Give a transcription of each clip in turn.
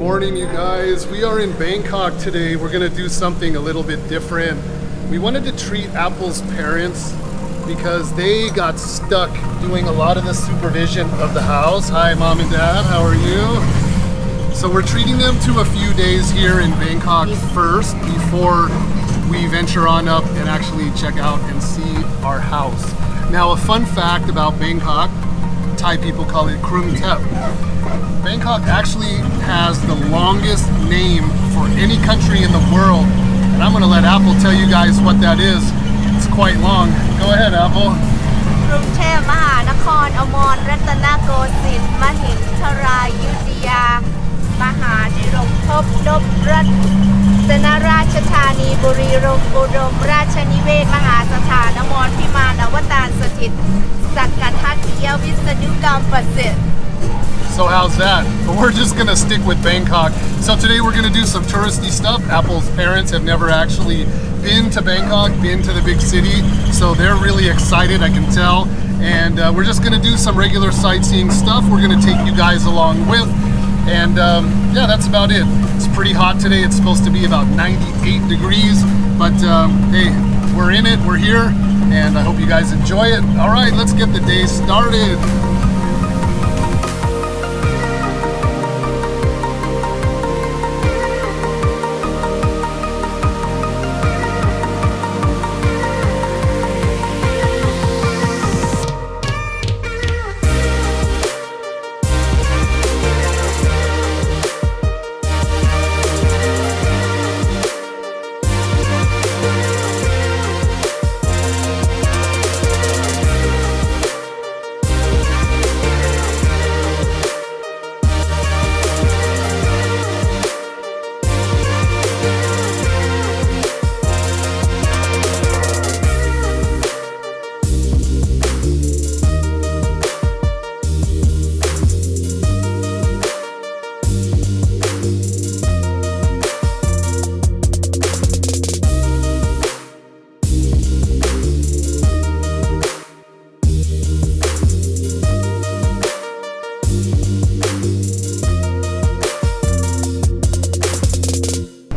Morning, you guys. We are in Bangkok today. We're gonna do something a little bit different. We wanted to treat Apple's parents because they got stuck doing a lot of the supervision of the house. Hi, Mom and Dad, how are you? So we're treating them to a few days here in Bangkok first before we venture on up and actually check out and see our house. Now, a fun fact about Bangkok, Thai people call it Krung Thep. Bangkok actually has the longest name for any country in the world, and I'm going to let Apple tell you guys what that is. It's quite long. Go ahead, Apple. กรุงเทพมหานครอมรรัตนโกสินทร์มหินทรายุทธยามหาดิรมภพนพรัตนราชธานีบุรีรมย์อุดมราชนิเวศมหาสถานอมรพิมานอวตารสถิตสักกทัตติยวิษณุกรรมประสิทธิ์ So how's that? But we're just gonna stick with Bangkok. So today we're gonna do some touristy stuff. Apple's parents have never actually been to Bangkok, been to the big city, so they're really excited, I can tell. And we're just gonna do some regular sightseeing stuff. We're gonna take you guys along with. And yeah, that's about it. It's pretty hot today. It's supposed to be about 98 degrees, but hey, we're in it, we're here, and I hope you guys enjoy it. All right, let's get the day started.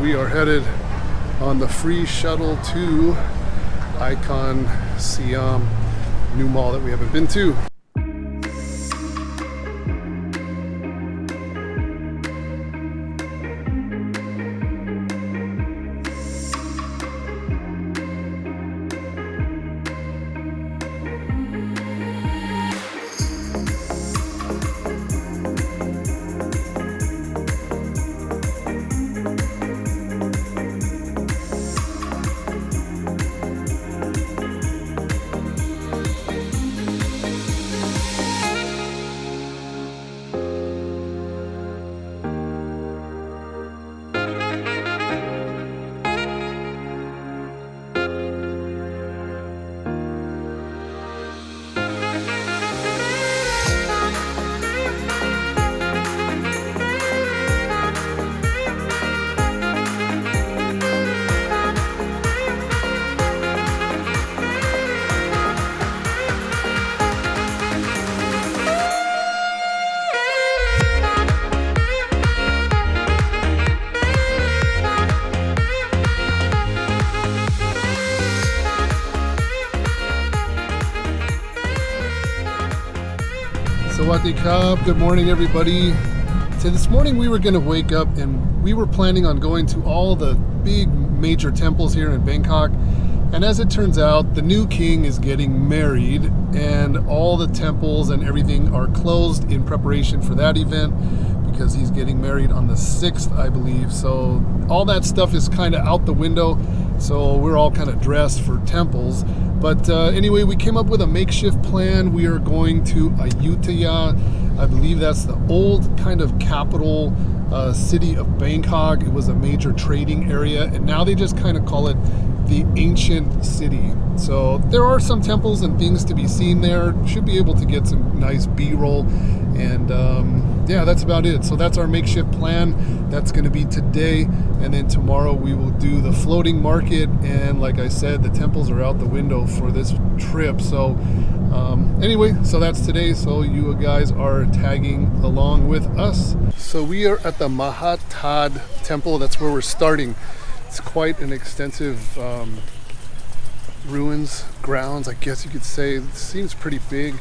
We are headed on the free shuttle to Icon Siam, new mall that we haven't been to. Sawadee Krab. Good morning, everybody. So this morning we were going to wake up and we were planning on going to all the big major temples here in Bangkok. And as it turns out, the new king is getting married and all the temples and everything are closed in preparation for that event because he's getting married on the 6th, I believe. So all that stuff is kind of out the window. So we're all kind of dressed for temples. But anyway, we came up with a makeshift plan. We are going to Ayutthaya. I believe that's the old kind of capital city of Bangkok. It was a major trading area, and now they just kind of call it the ancient city. So there are some temples and things to be seen there. Should be able to get some nice B-roll, and yeah, that's about it. So that's our makeshift plan. That's going to be today, and then tomorrow we will do the floating market, and like I said, the temples are out the window for this trip. So Anyway, so that's today. So you guys are tagging along with us. So we are at the Mahatad temple. That's where we're starting. It's quite an extensive ruins, grounds, I guess you could say. It seems pretty big.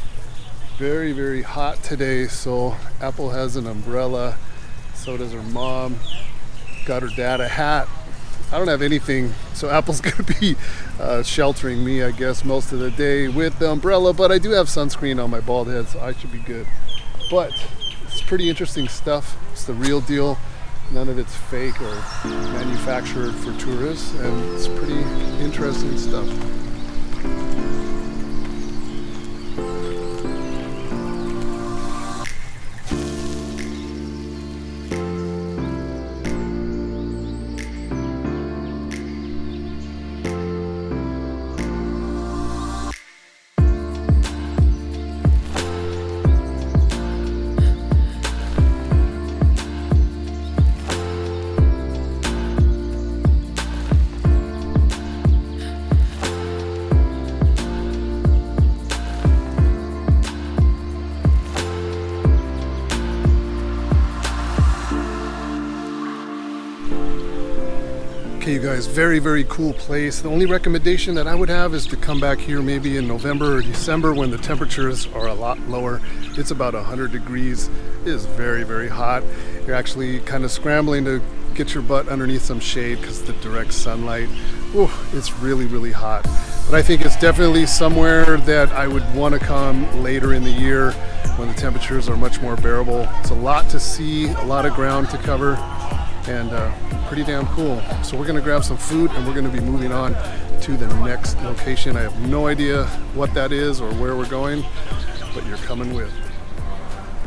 Very, very hot today. So Apple has an umbrella. So does her mom. Got her dad a hat. I don't have anything, so Apple's gonna be sheltering me, I guess, most of the day with the umbrella, but I do have sunscreen on my bald head, so I should be good. But it's pretty interesting stuff. It's the real deal. None of it's fake or manufactured for tourists, and it's pretty interesting stuff. Okay, you guys, very, very cool place. The only recommendation that I would have is to come back here maybe in November or December when the temperatures are a lot lower. It's about 100 degrees. It is very, very hot. You're actually kind of scrambling to get your butt underneath some shade because the direct sunlight, ooh, it's really, really hot. But I think it's definitely somewhere that I would want to come later in the year when the temperatures are much more bearable. It's a lot to see, a lot of ground to cover, and pretty damn cool. So we're gonna grab some food and we're gonna be moving on to the next location. I have no idea what that is or where we're going, but you're coming with.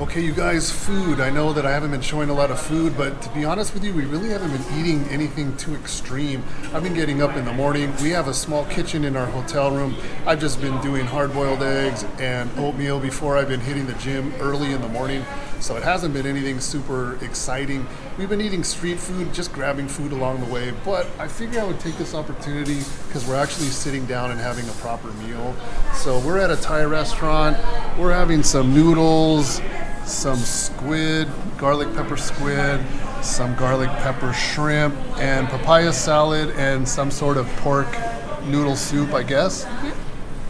Okay, you guys, food. I know that I haven't been showing a lot of food, but to be honest with you, we really haven't been eating anything too extreme. I've been getting up in the morning. We have a small kitchen in our hotel room. I've just been doing hard-boiled eggs and oatmeal before I've been hitting the gym early in the morning. So it hasn't been anything super exciting. We've been eating street food, just grabbing food along the way, but I figure I would take this opportunity because we're actually sitting down and having a proper meal. So we're at a Thai restaurant. We're having some noodles, some squid, garlic pepper squid, some garlic pepper shrimp, and papaya salad, and some sort of pork noodle soup, I guess.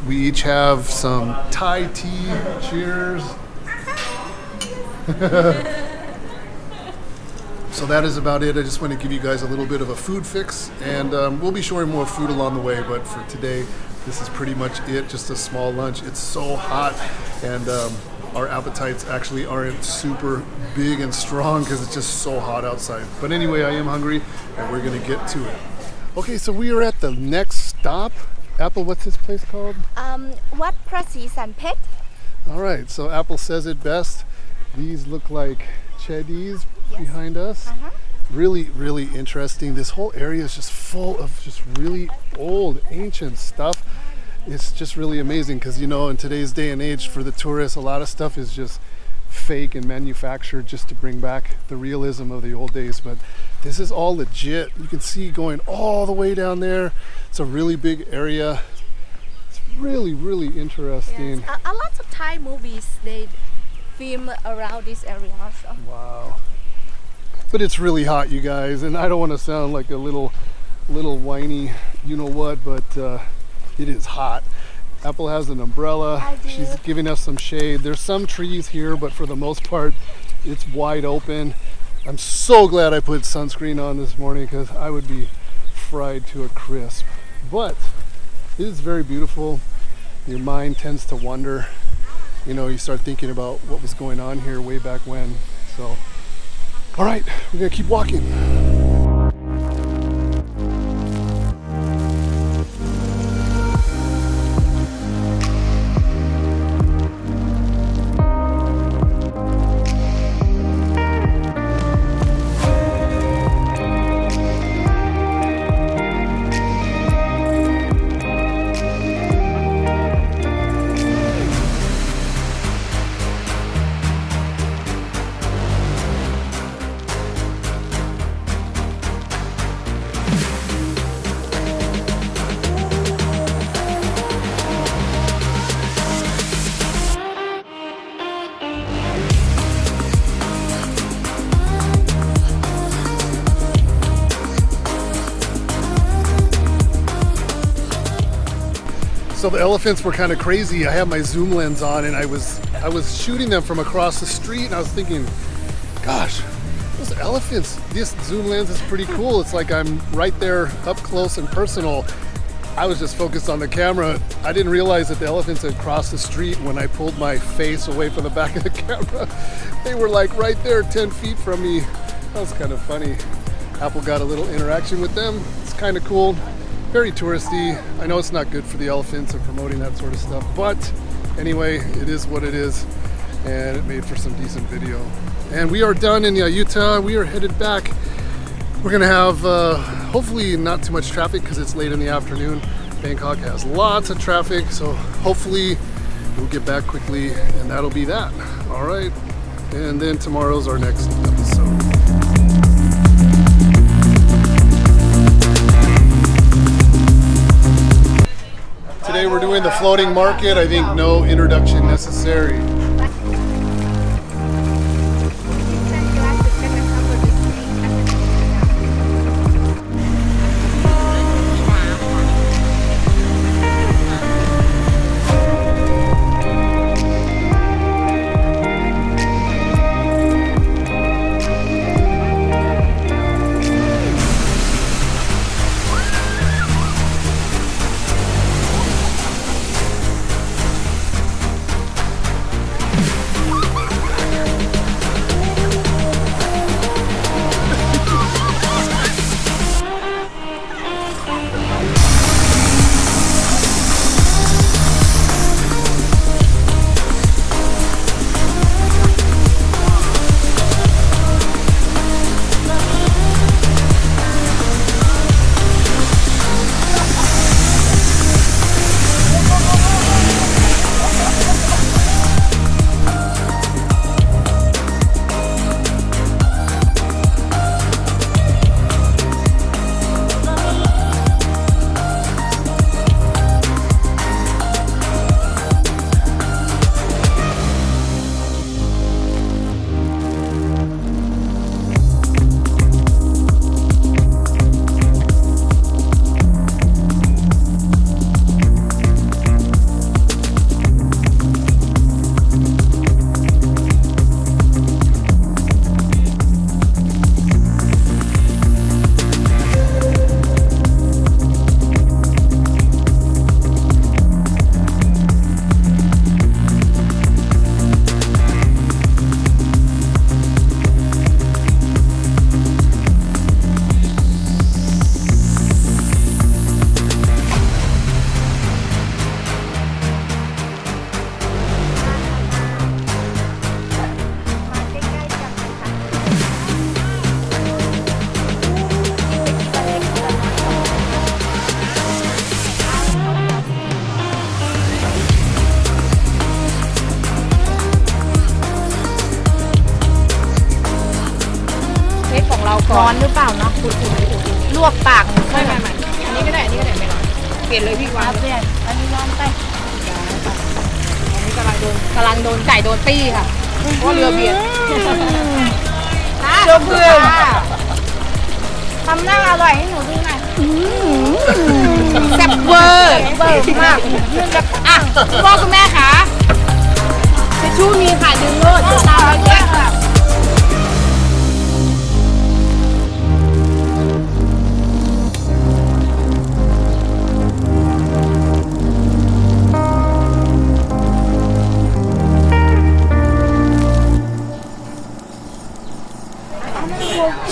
We each have some Thai tea. Cheers. So that is about it. I just want to give you guys a little bit of a food fix, and we'll be showing more food along the way, but for today, this is pretty much it, just a small lunch. It's so hot, and our appetites actually aren't super big and strong because it's just so hot outside. But anyway, I am hungry, and we're gonna get to it. Okay, so we are at the next stop. Apple, what's this place called? Wat Prasi Sanpet. All right, so Apple says it best. These look like chedis behind us. Really, really interesting. This whole area is just full of just really old, ancient stuff. It's just really amazing because, you know, in today's day and age for the tourists, a lot of stuff is just fake and manufactured just to bring back the realism of the old days. But this is all legit. You can see going all the way down there. It's a really big area. It's really, really interesting. Yes. A lot of Thai movies, they film around this area also. Wow. But it's really hot, you guys, and I don't want to sound like a little whiny you know what, but it is hot. Apple has an umbrella. She's giving us some shade. There's some trees here, but for the most part it's wide open. I'm so glad I put sunscreen on this morning because I would be fried to a crisp. But it is very beautiful. Your mind tends to wander. You know, you start thinking about what was going on here way back when. So, all right, we're gonna keep walking. So the elephants were kind of crazy. I had my zoom lens on and I was shooting them from across the street, and I was thinking, gosh, those elephants, this zoom lens is pretty cool. It's like I'm right there up close and personal. I was just focused on the camera. I didn't realize that the elephants had crossed the street when I pulled my face away from the back of the camera. They were like right there 10 feet from me. That was kind of funny. Apple got a little interaction with them. It's kind of cool. Very touristy. I know it's not good for the elephants and promoting that sort of stuff, but anyway, it is what it is, and it made for some decent video. And we are done in Utah. We are headed back. We're gonna have hopefully not too much traffic because it's late in the afternoon. Bangkok has lots of traffic, so hopefully we'll get back quickly, and that'll be that. All right, and then tomorrow's our next episode. Today we're doing the floating market. I think no introduction necessary.ร้อนหรือเปล่าเนาะลวกปากไม่อันนี้ก็ได้ไม่ร้อนเปลี่ยนเลยพี่วานเปลี่ยนอันนี้ร้อนไปอันนี้กำลังโดนไก่โดนตี้ค่ะเพราะเรือเบียดเรือเบื่อทำหน้าอร่อยให้หนูดูหน่อยแซ่บเวอร์มากอ่ะพ่อคุณแม่คะทิชชู่มีค่ะดึงโลดตามไปด้วยค่ะ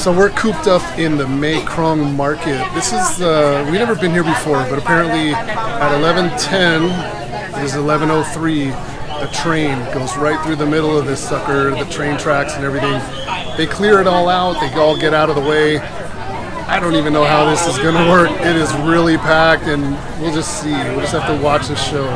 So we're cooped up in the Maekrong market. This is, we've never been here before, but apparently at 11:10, it is 11:03, a train goes right through the middle of this sucker, the train tracks and everything. They clear it all out, they all get out of the way. I don't even know how this is gonna work. It is really packed, and we'll just see. We'll just have to watch the show.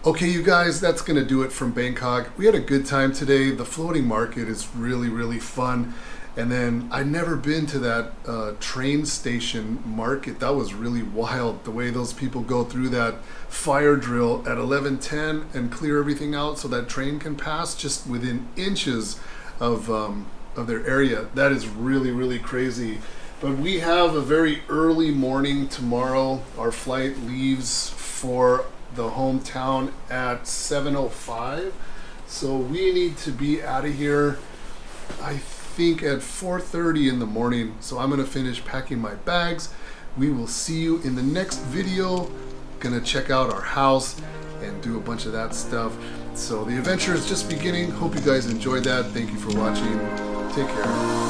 Okay, you guys, that's going to do it from Bangkok. We had a good time today. The floating market is really, really fun. And then I'd never been to that train station market. That was really wild, the way those people go through that fire drill at 11:10 and clear everything out so that train can pass just within inches of their area. That is really, really crazy. But we have a very early morning tomorrow. Our flight leaves for the hometown at 7:05. So we need to be out of here, I think, at 4:30 in the morning. So I'm gonna finish packing my bags. We will see you in the next video. Gonna check out our house and do a bunch of that stuff. So the adventure is just beginning. Hope you guys enjoyed that. Thank you for watching. Take care.